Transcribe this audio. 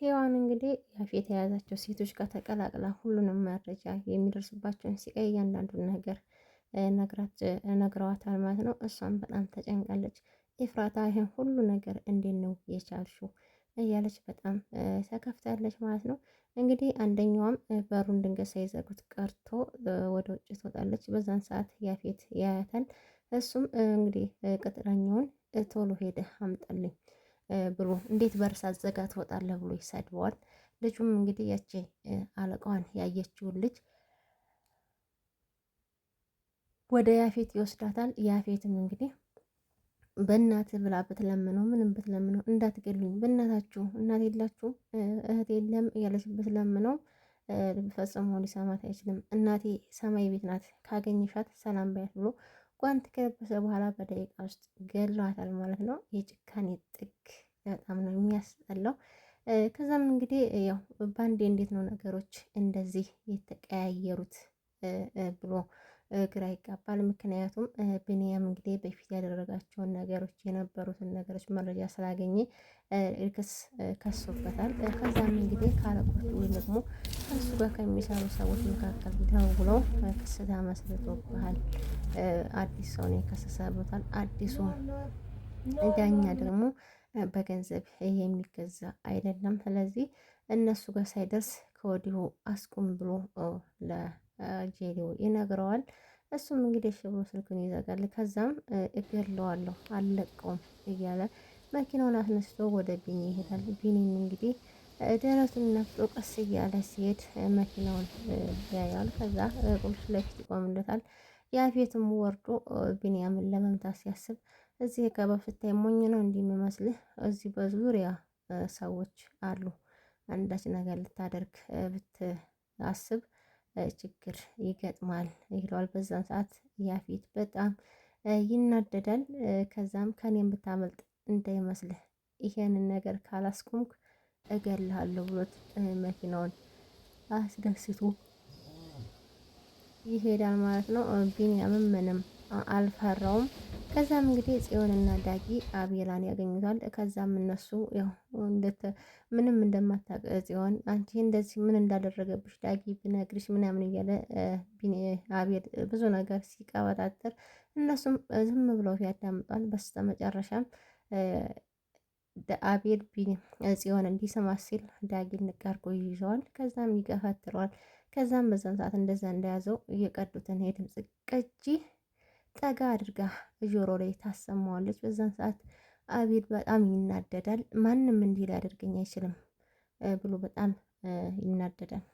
ሔዋን እንግዲህ ያፌት የያዛቸው ሴቶች ጋር ተቀላቅላ ሁሉንም መረጃ የሚደርስባቸውን ሲቃይ እያንዳንዱን ነገር ነግረዋታል ማለት ነው። እሷም በጣም ተጨንቃለች። ኤፍራታ ይሄን ሁሉ ነገር እንዴት ነው የቻልሽው እያለች በጣም ተከፍታለች ማለት ነው። እንግዲህ አንደኛዋም በሩን ድንገት ሳይዘጉት ቀርቶ ወደ ውጭ ትወጣለች። በዛን ሰዓት ያፌት ያያታል። እሱም እንግዲህ ቅጥረኛውን ቶሎ ሄደህ አምጣልኝ ብሎ እንዴት በር ሳትዘጋ ትወጣለህ ብሎ ይሰድበዋል። ልጁም እንግዲህ ያቺ አለቃዋን ያየችውን ልጅ ወደ ያፌት ይወስዳታል። ያፌትም እንግዲህ በእናት ብላ ብትለምነው ምንም ብትለምነው እንዳትገሉኝ፣ በእናታችሁ እናት የላችሁም እህት የለም እያለች ብትለምነው ፈጽሞ ሊሰማት አይችልም። እናቴ ሰማይ ቤት ናት ካገኘሻት ሰላም ባያት ብሎ ጓንት ከለበሰ በኋላ በደቂቃ ውስጥ ገሏታል ማለት ነው። የጭካኔ ጥግ በጣም ነው የሚያስጠላው። ከዛም እንግዲህ ያው ባንዴ እንዴት ነው ነገሮች እንደዚህ የተቀያየሩት ብሎ ግራ ይጋባል። ምክንያቱም ቢኒያም እንግዲህ በፊት ያደረጋቸውን ነገሮች የነበሩትን ነገሮች መረጃ ስላገኘ ክስ ከሶበታል። ከዛም እንግዲህ ካለቆቹ ወይም ደግሞ ከሱ ጋር ከሚሰሩ ሰዎች መካከል ደውለው ክስ ተመስርቶብሃል፣ አዲስ ሰው ነው የከሰሰበታል። አዲሱ ዳኛ ደግሞ በገንዘብ የሚገዛ አይደለም። ስለዚህ እነሱ ጋር ሳይደርስ ከወዲሁ አስቁም ብሎ ለጄሪው ይነግረዋል። እሱም እንግዲህ እሺ ብሎ ስልኩን ይዘጋል። ከዛም እገለዋለሁ አልለቀውም እያለ መኪናውን አስነስቶ ወደ ቢኒ ይሄዳል። ቢኒም እንግዲህ ደረቱን ነፍቶ ቀስ እያለ ሲሄድ መኪናውን ያያል። ከዛ ቁልፍ ለፊት ይቆምለታል። ያፌትም ወርዶ ቢኒያምን ለመምታት ሲያስብ እዚህ ከበብ ስታይ ሞኝ ነው እንዲህ የሚመስልህ? እዚህ በዙሪያ ሰዎች አሉ፣ አንዳች ነገር ልታደርግ ብታስብ ችግር ይገጥማል ይለዋል። በዛን ሰዓት ያፌት በጣም ይናደዳል። ከዛም ከኔም ብታመልጥ እንዳይመስልህ ይሄንን ነገር ካላስቆምክ እገልሃለሁ ብሎት መኪናውን አስደስቶ ይሄዳል ማለት ነው። ቢኒያምም ምንም አልፈራውም። ከዛም እንግዲህ ጽዮንና ዳጊ አቤላን ያገኙታል። ከዛም እነሱ ያው ምንም እንደማታውቅ ጽዮን አንቺ እንደዚህ ምን እንዳደረገብሽ ዳጊ ብነግርሽ ምናምን እያለ አቤል ብዙ ነገር ሲቀበጣጠር እነሱም ዝም ብለው ያዳምጧል። በስተመጨረሻም አቤል ጽዮን እንዲሰማት ሲል ዳጊን ንቅ አድርጎ ይይዘዋል። ከዛም ይገፈትረዋል። ከዛም በዛን ሰዓት እንደዛ እንደያዘው እየቀዱትን የድምፅ ቅጂ ጠጋ አድርጋ ጆሮ ላይ ታሰማዋለች። በዛን ሰዓት አቤል በጣም ይናደዳል። ማንም እንዲህ ሊያደርገኝ አይችልም ብሎ በጣም ይናደዳል።